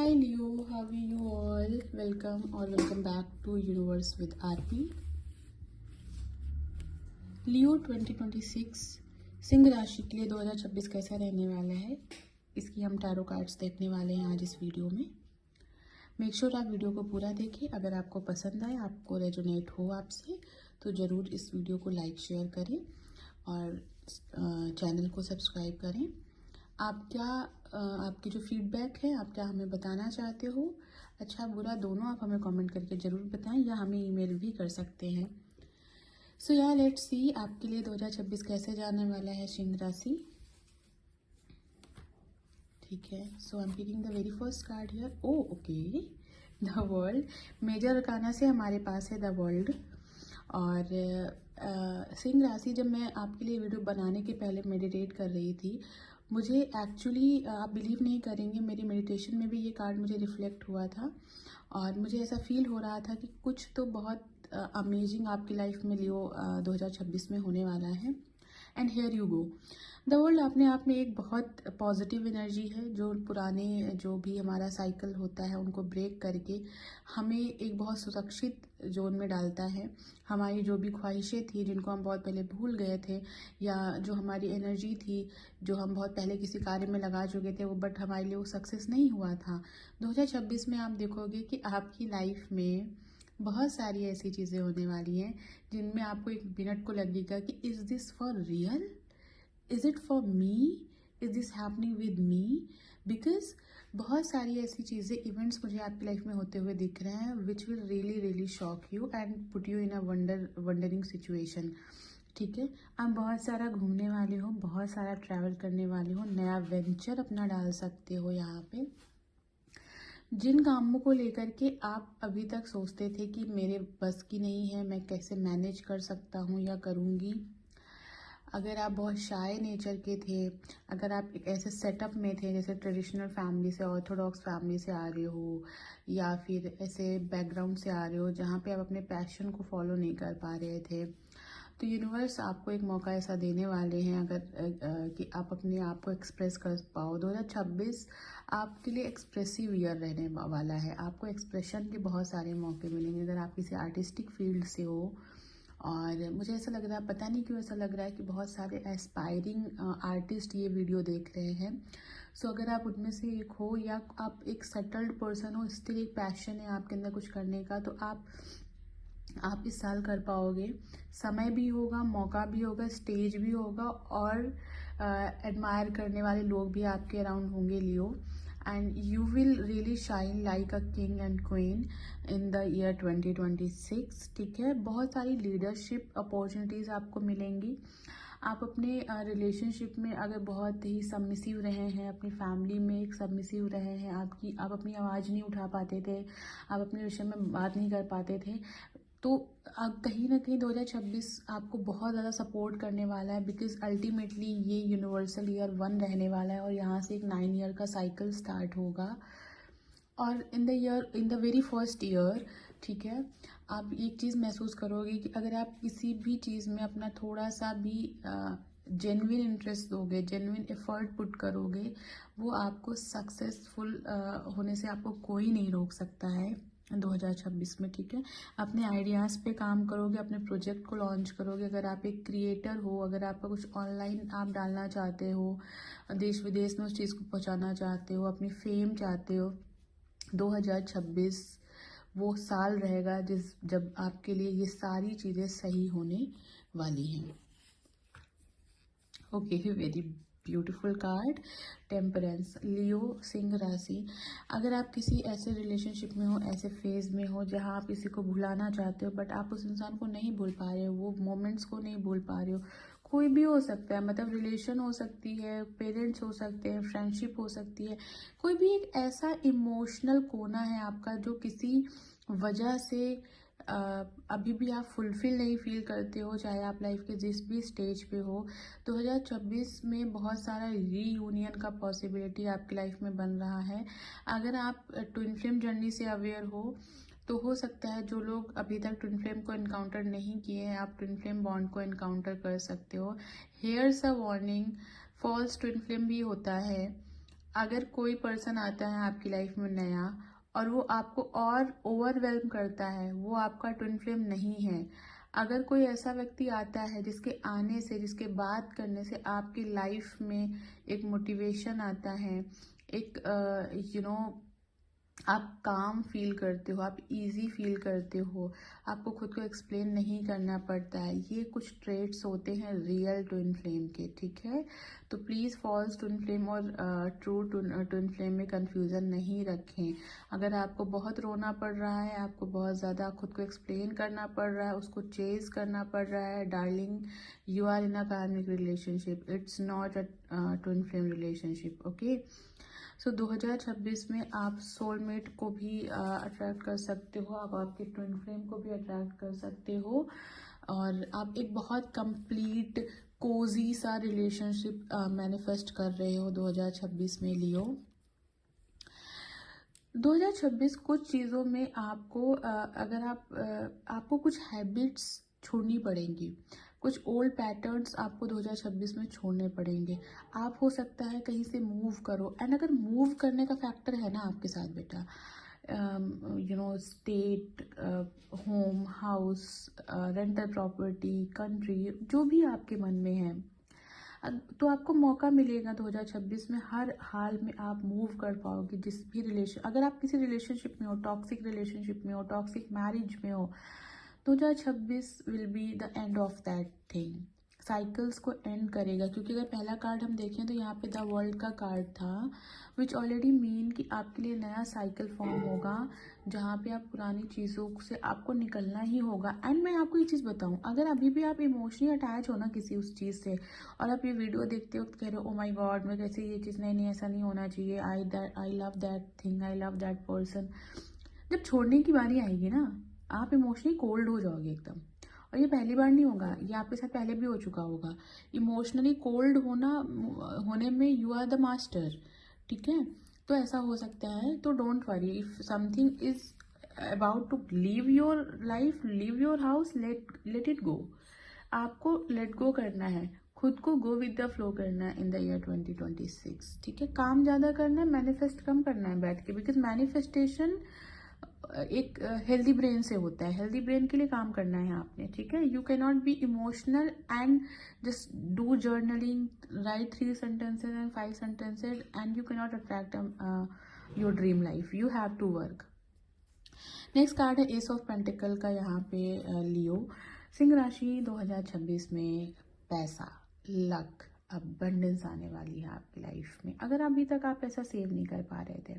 Hi Leo, how are you all? Welcome back to Universe with RP. लियो 2026 सिंह राशि के लिए 2026 कैसा रहने वाला है, इसकी हम टैरो कार्ड्स देखने वाले हैं आज इस वीडियो में। मेक श्योर आप वीडियो को पूरा देखें। अगर आपको पसंद आए, आपको रेजोनेट हो आपसे, तो ज़रूर इस वीडियो को लाइक शेयर करें और चैनल को सब्सक्राइब करें। आपकी जो फीडबैक है, आप क्या हमें बताना चाहते हो, अच्छा बुरा दोनों, आप हमें कमेंट करके ज़रूर बताएं या हमें ईमेल भी कर सकते हैं। सो यार लेट्स सी आपके लिए 2026 कैसे जाने वाला है सिंह राशि। ठीक है, so I am picking the very first card here. Okay, the world. Major arcana से हमारे पास है द वर्ल्ड। और सिंह राशि, जब मैं आपके लिए वीडियो बनाने के पहले मेडिटेट कर रही थी, मुझे एक्चुअली आप बिलीव नहीं करेंगे, मेरी मेडिटेशन में भी ये कार्ड मुझे रिफ्लेक्ट हुआ था और मुझे ऐसा फील हो रहा था कि कुछ तो बहुत अमेजिंग आपकी लाइफ में लियो 2026 में होने वाला है। And here you go. The world अपने आप में एक बहुत पॉजिटिव एनर्जी है, जो पुराने जो भी हमारा साइकिल होता है उनको ब्रेक करके हमें एक बहुत सुरक्षित जोन में डालता है। हमारी जो भी ख्वाहिशें थी, जिनको हम बहुत पहले भूल गए थे, या जो हमारी एनर्जी थी जो हम बहुत पहले किसी कार्य में लगा चुके थे, वो बट हमारे लिए वो सक्सेस नहीं हुआ था, 2026 में आप देखोगे कि आपकी लाइफ में बहुत सारी ऐसी चीज़ें होने वाली हैं जिनमें आपको एक मिनट को लगेगा कि is this for real, is it for me, is this happening with me. Because बहुत सारी ऐसी चीज़ें, इवेंट्स मुझे आपकी लाइफ में होते हुए दिख रहे हैं which will really shock you and put you in a wondering situation. ठीक है, आप बहुत सारा घूमने वाले हो, बहुत सारा ट्रैवल करने वाले हो, नया वेंचर अपना डाल सकते हो। यहाँ पे जिन कामों को लेकर के आप अभी तक सोचते थे कि मेरे बस की नहीं है, मैं कैसे मैनेज कर सकता हूँ या करूँगी, अगर आप बहुत शाय नेचर के थे, अगर आप एक ऐसे सेटअप में थे जैसे ट्रेडिशनल फैमिली से, ऑर्थोडॉक्स फैमिली से आ रहे हो, या फिर ऐसे बैकग्राउंड से आ रहे हो जहाँ पे आप अपने पैशन को फॉलो नहीं कर पा रहे थे, तो यूनिवर्स आपको एक मौका ऐसा देने वाले हैं अगर कि आप अपने आप को एक्सप्रेस कर पाओ। 2026 आपके लिए एक्सप्रेसिव ईयर रहने वाला है। आपको एक्सप्रेशन के बहुत सारे मौके मिलेंगे अगर आप किसी आर्टिस्टिक फील्ड से हो। और मुझे ऐसा लग रहा है, पता नहीं क्यों ऐसा लग रहा है कि बहुत सारे एस्पायरिंग आर्टिस्ट ये वीडियो देख रहे हैं। सो अगर आप उनमें से एक हो, या आप एक सेटल्ड पर्सन हो, स्टिल एक पैशन है आपके अंदर कुछ करने का, तो आप इस साल कर पाओगे। समय भी होगा, मौका भी होगा, स्टेज भी होगा, और एडमायर करने वाले लोग भी आपके अराउंड होंगे Leo. And you will really shine like a king and queen in the year 2026। ठीक है, बहुत सारी लीडरशिप अपॉर्चुनिटीज़ आपको मिलेंगी। आप अपने रिलेशनशिप में अगर बहुत ही सबमिसिव रहे हैं, अपनी फैमिली में एक सबमिसिव रहे हैं, आप अपनी आवाज़ नहीं उठा पाते थे, आप अपने विषय में बात नहीं कर पाते थे, तो अब कहीं ना कहीं 2026 आपको बहुत ज़्यादा सपोर्ट करने वाला है। बिकॉज अल्टीमेटली ये यूनिवर्सल ईयर 1 रहने वाला है और यहाँ से एक 9 ईयर का साइकिल स्टार्ट होगा। और in the very first year, ठीक है, आप एक चीज़ महसूस करोगे कि अगर आप किसी भी चीज़ में अपना थोड़ा सा भी जेन्युइन इंटरेस्ट दोगे, जेन्युइन एफर्ट पुट करोगे, वो आपको सक्सेसफुल होने से आपको कोई नहीं रोक सकता है 2026 में। ठीक है, अपने आइडियाज़ पे काम करोगे, अपने प्रोजेक्ट को लॉन्च करोगे। अगर आप एक क्रिएटर हो, अगर आपका कुछ ऑनलाइन आप डालना चाहते हो, देश विदेश में उस चीज़ को पहुंचाना चाहते हो, अपनी फेम चाहते हो, 2026 वो साल रहेगा जब आपके लिए ये सारी चीज़ें सही होने वाली हैं। Okay, very beautiful card, temperance. Leo सिंह राशि, अगर आप किसी ऐसे रिलेशनशिप में हो, ऐसे फेज में हो जहां आप किसी को भुलाना चाहते हो बट आप उस इंसान को नहीं भूल पा रहे हो, वो मोमेंट्स को नहीं भूल पा रहे हो, कोई भी हो सकता है, मतलब रिलेशन हो सकती है, पेरेंट्स हो सकते हैं, फ्रेंडशिप हो सकती है, कोई भी एक ऐसा इमोशनल कोना है आपका जो किसी वजह से अभी भी आप फुलफिल नहीं फील करते हो, चाहे आप लाइफ के जिस भी स्टेज पे हो। 2026 में बहुत सारा रीयूनियन का पॉसिबिलिटी आपकी लाइफ में बन रहा है। अगर आप ट्विन फ्लेम जर्नी से अवेयर हो, तो हो सकता है जो लोग अभी तक ट्विन फ्लेम को इनकाउंटर नहीं किए हैं, आप ट्विन फ्लेम बॉन्ड को इनकाउंटर कर सकते हो। Here's a warning, false twin flame भी होता है, अगर कोई पर्सन आता है आपकी लाइफ में नया और वो आपको और ओवरवेल्म करता है, वो आपका ट्विन फ्लेम नहीं है। अगर कोई ऐसा व्यक्ति आता है जिसके आने से, जिसके बात करने से आपकी लाइफ में एक मोटिवेशन आता है, एक आप काम फील करते हो, आप इजी फील करते हो, आपको खुद को एक्सप्लेन नहीं करना पड़ता है, ये कुछ ट्रेट्स होते हैं रियल ट्विन फ्लेम के, ठीक है। तो प्लीज़ फॉल्स ट्विन फ्लेम और ट्रू ट्विन फ्लेम में कंफ्यूजन नहीं रखें। अगर आपको बहुत रोना पड़ रहा है, आपको बहुत ज़्यादा खुद को एक्सप्लेन करना पड़ रहा है, उसको चेज करना पड़ रहा है, darling you are in a karmic relationship, it's not a twin flame relationship, okay. So 2026 में आप सोलमेट को भी अट्रैक्ट कर सकते हो, आप आपके ट्विन फ्लेम को भी अट्रैक्ट कर सकते हो, और आप एक बहुत कंप्लीट कोजी सा रिलेशनशिप मैनिफेस्ट कर रहे हो 2026 में लियो। 2026 कुछ चीज़ों में आपको अगर आपको कुछ हैबिट्स छोड़नी पड़ेंगी, कुछ ओल्ड पैटर्न्स आपको 2026 में छोड़ने पड़ेंगे। आप हो सकता है कहीं से मूव करो, एंड अगर मूव करने का फैक्टर है ना आपके साथ बेटा, state, home, house, rental property, country, जो भी आपके मन में है, तो आपको मौका मिलेगा 2026 में, हर हाल में आप मूव कर पाओगे। जिस भी रिलेशन, अगर आप किसी रिलेशनशिप में हो, टॉक्सिक रिलेशनशिप में हो, टॉक्सिक मैरिज में हो, 2026 will be the end of that thing, cycles को एंड करेगा। क्योंकि अगर पहला कार्ड हम देखें तो यहाँ पे द वर्ल्ड का कार्ड था, विच ऑलरेडी मीन कि आपके लिए नया साइकिल फॉर्म होगा, जहाँ पे आप पुरानी चीज़ों से आपको निकलना ही होगा। एंड मैं आपको ये चीज़ बताऊँ, अगर अभी भी आप इमोशनली अटैच हो ना किसी उस चीज़ से, और आप ये वीडियो देखते वक्त कह रहे हो ओ माई गॉड मैं कैसे ये चीज़, नहीं ऐसा नहीं होना चाहिए, I love that thing, I love that person, जब छोड़ने की बारी आएगी ना, आप इमोशनली कोल्ड हो जाओगे एकदम। और ये पहली बार नहीं होगा, ये आपके साथ पहले भी हो चुका होगा। इमोशनली कोल्ड होने में यू आर द मास्टर, ठीक है। तो ऐसा हो सकता है, तो don't worry, if something is about to leave your life, leave your house, let it go. आपको लेट गो करना है, खुद को गो विद द फ्लो करना है इन द ईयर 2026, ठीक है। काम ज़्यादा करना है, मैनिफेस्ट कम करना है बैठ के, बिकॉज मैनिफेस्टेशन एक हेल्दी ब्रेन से होता है, हेल्दी ब्रेन के लिए काम करना है आपने, ठीक है। You can not be emotional and just do journaling, right 3 sentences and 5 sentences and you cannot attract your dream life, you have to work। Next card है एस ऑफ पेंटिकल का, यहाँ पे लियो, सिंह राशि 2026 में पैसा, लक, अबंडेंस आने वाली है आपकी लाइफ में। अगर अभी तक आप पैसा सेव नहीं कर पा रहे थे,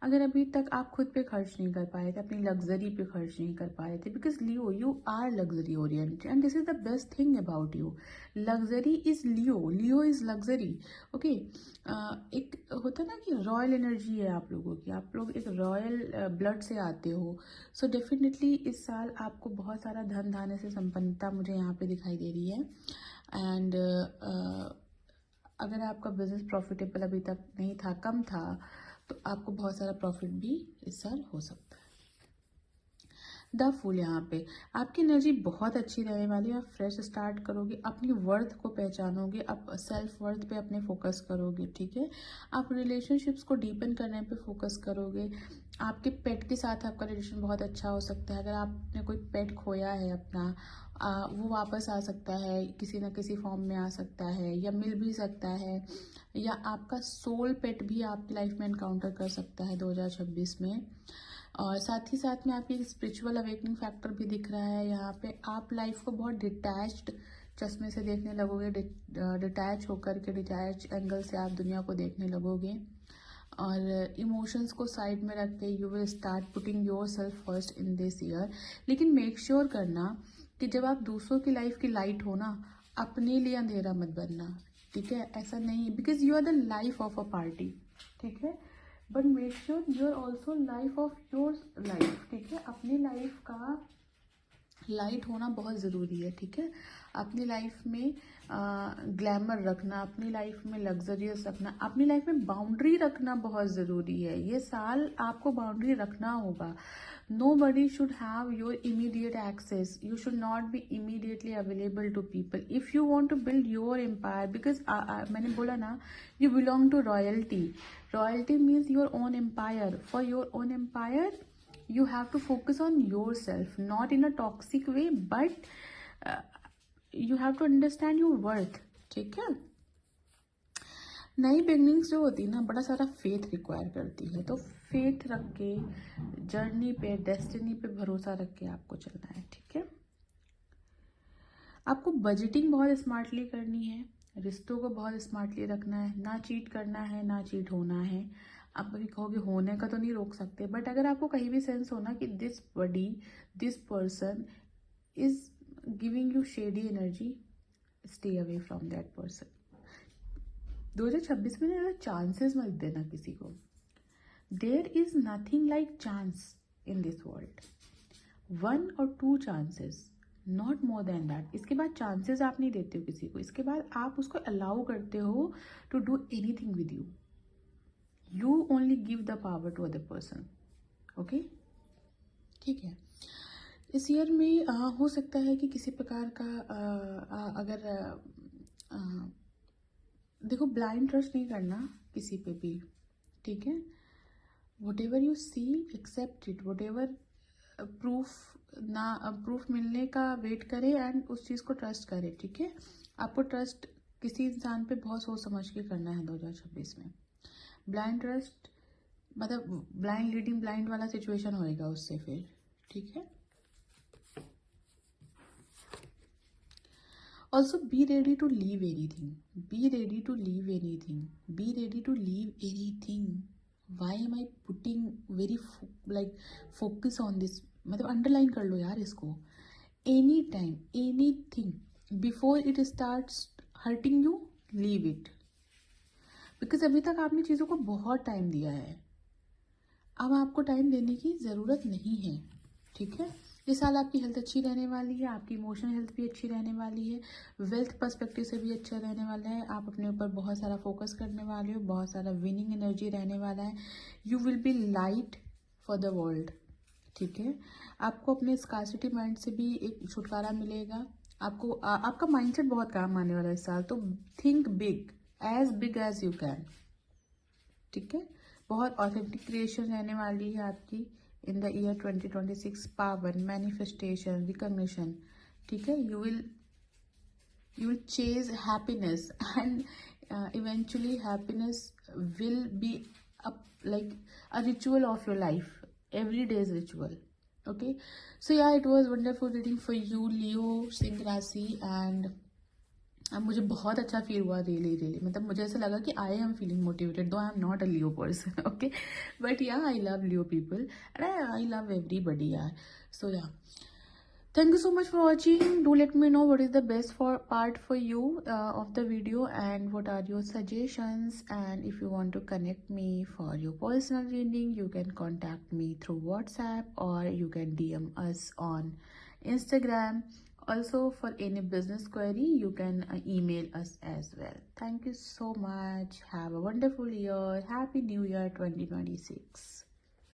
अगर अभी तक आप खुद पे खर्च नहीं कर पा रहे थे, अपनी लग्जरी पे खर्च नहीं कर पा रहे थे, because Leo you are luxury oriented and this is the best thing about you. Luxury is Leo, Leo is luxury, okay. एक होता है ना कि रॉयल एनर्जी है आप लोगों की, आप लोग एक रॉयल ब्लड से आते हो। सो डेफिनेटली इस साल आपको बहुत सारा धन धान्य से संपन्नता मुझे यहाँ पे दिखाई दे रही है। एंड अगर आपका बिजनेस प्रॉफिटेबल अभी तक नहीं था, कम था, तो आपको बहुत सारा प्रॉफिट भी इस साल हो सकता है। द फूल, यहाँ पे आपकी एनर्जी बहुत अच्छी रहने वाली है, आप फ्रेश स्टार्ट करोगे, अपनी वर्थ को पहचानोगे, आप सेल्फ वर्थ पे अपने फोकस करोगे, ठीक है। आप रिलेशनशिप्स को डीपन करने पे फोकस करोगे। आपके पेट के साथ आपका रिलेशन बहुत अच्छा हो सकता है। अगर आपने कोई पेट खोया है अपना, वो वापस आ सकता है, किसी ना किसी फॉर्म में आ सकता है, या मिल भी सकता है, या आपका सोल पेट भी आपकी लाइफ में एनकाउंटर कर सकता है 2026 में। और साथ ही साथ में आपकी स्पिरिचुअल अवेकनिंग फैक्टर भी दिख रहा है यहाँ पे। आप लाइफ को बहुत डिटैच्ड चश्मे से देखने लगोगे, डिटैच होकर के, डिटैच एंगल से आप दुनिया को देखने लगोगे, और इमोशंस को साइड में रख के you will start putting your self first in this year. लेकिन मेक श्योर करना कि जब आप दूसरों की लाइफ की लाइट हो ना, अपने लिए अंधेरा मत बनना, ठीक है। ऐसा नहीं, because you are the life of a party, ठीक है, but make sure you are also life of your life, ठीक है। अपनी लाइफ का लाइट होना बहुत ज़रूरी है, ठीक है। अपनी लाइफ में ग्लैमर रखना, अपनी लाइफ में लग्जरियस रखना, अपनी लाइफ में बाउंड्री रखना बहुत ज़रूरी है। ये साल आपको बाउंड्री रखना होगा। Nobody should have your immediate access. You should not be immediately available to people. If you want to build your empire, because मैंने बोला ना, you belong to royalty. Royalty means your own empire. For your own empire, you have to focus on yourself, not in a toxic way, but you have to understand your worth. ठीक है? नई beginnings जो होती है ना, बड़ा सारा faith require करती है। तो फेथ रख के, जर्नी पे, डेस्टिनी पे भरोसा रख के आपको चलना है। ठीक है? आपको बजटिंग बहुत स्मार्टली करनी है, रिश्तों को बहुत स्मार्टली रखना है, ना चीट करना है, ना चीट होना है। आप कभी कहोगे होने का तो नहीं रोक सकते, बट अगर आपको कहीं भी सेंस हो ना कि this body, this person is giving you shady energy, stay away from that person. 2026 में ना चांसेस मत देना किसी को। There is nothing like chance in this world. 1 or 2 chances, not more than that. इसके बाद चांसेस आप नहीं देते हो किसी को, इसके बाद आप उसको अलाउ करते हो to do anything with you. You only give the power to other person. Okay, ठीक है। इस ईयर में हो सकता है कि किसी प्रकार का अगर देखो, ब्लाइंड ट्रस्ट नहीं करना किसी पे भी। ठीक है? Whatever you see accept it, whatever proof मिलने का वेट करे एंड उस चीज़ को ट्रस्ट करे। ठीक है? आपको ट्रस्ट किसी इंसान पे बहुत सोच समझ के करना है 2026 में। ब्लाइंड ट्रस्ट मतलब ब्लाइंड लीडिंग ब्लाइंड वाला सिचुएशन होएगा उससे फिर। ठीक है? Also, be ready to leave anything. Be ready to leave anything. Be ready to leave anything. Why am I putting very focus on this? मतलब underline कर लो यार इसको। Anytime, anything. Before it starts hurting you, leave it. Because अभी तक आपने चीज़ों को बहुत टाइम दिया है, अब आपको टाइम देने की ज़रूरत नहीं है। ठीक है? ये साल आपकी हेल्थ अच्छी रहने वाली है, आपकी इमोशनल हेल्थ भी अच्छी रहने वाली है, वेल्थ पर्सपेक्टिव से भी अच्छा रहने वाला है। आप अपने ऊपर बहुत सारा फोकस करने वाले हो, बहुत सारा विनिंग एनर्जी रहने वाला है। You will be light for the world. ठीक है? आपको अपने स्कार्सिटी माइंड से भी एक छुटकारा मिलेगा। आपको आपका माइंडसेट बहुत काम आने वाला है इस साल। तो think big as you can. ठीक है? बहुत ऑथेंटिक क्रिएशन रहने वाली है आपकी in the year 2026। Power, manifestation, recognition. ठीक है? You will chase happiness and eventually happiness will be like a ritual of your life, every day's ritual. Okay, so yeah, it was wonderful reading for you, Leo Singh राशि, and मुझे बहुत अच्छा feel हुआ really. मतलब मुझे ऐसा लगा कि I am feeling motivated, though I am not a Leo person. Okay, but yeah I love Leo people and I love everybody यार। सो या, thank you so much for watching. Do let me know what is the best part for you of the video and what are your suggestions. And if you want to connect me for your personal reading, you can contact me through WhatsApp or you can DM us on Instagram. Also, for any business query, you can email us as well. Thank you so much. Have a wonderful year. Happy New Year 2026.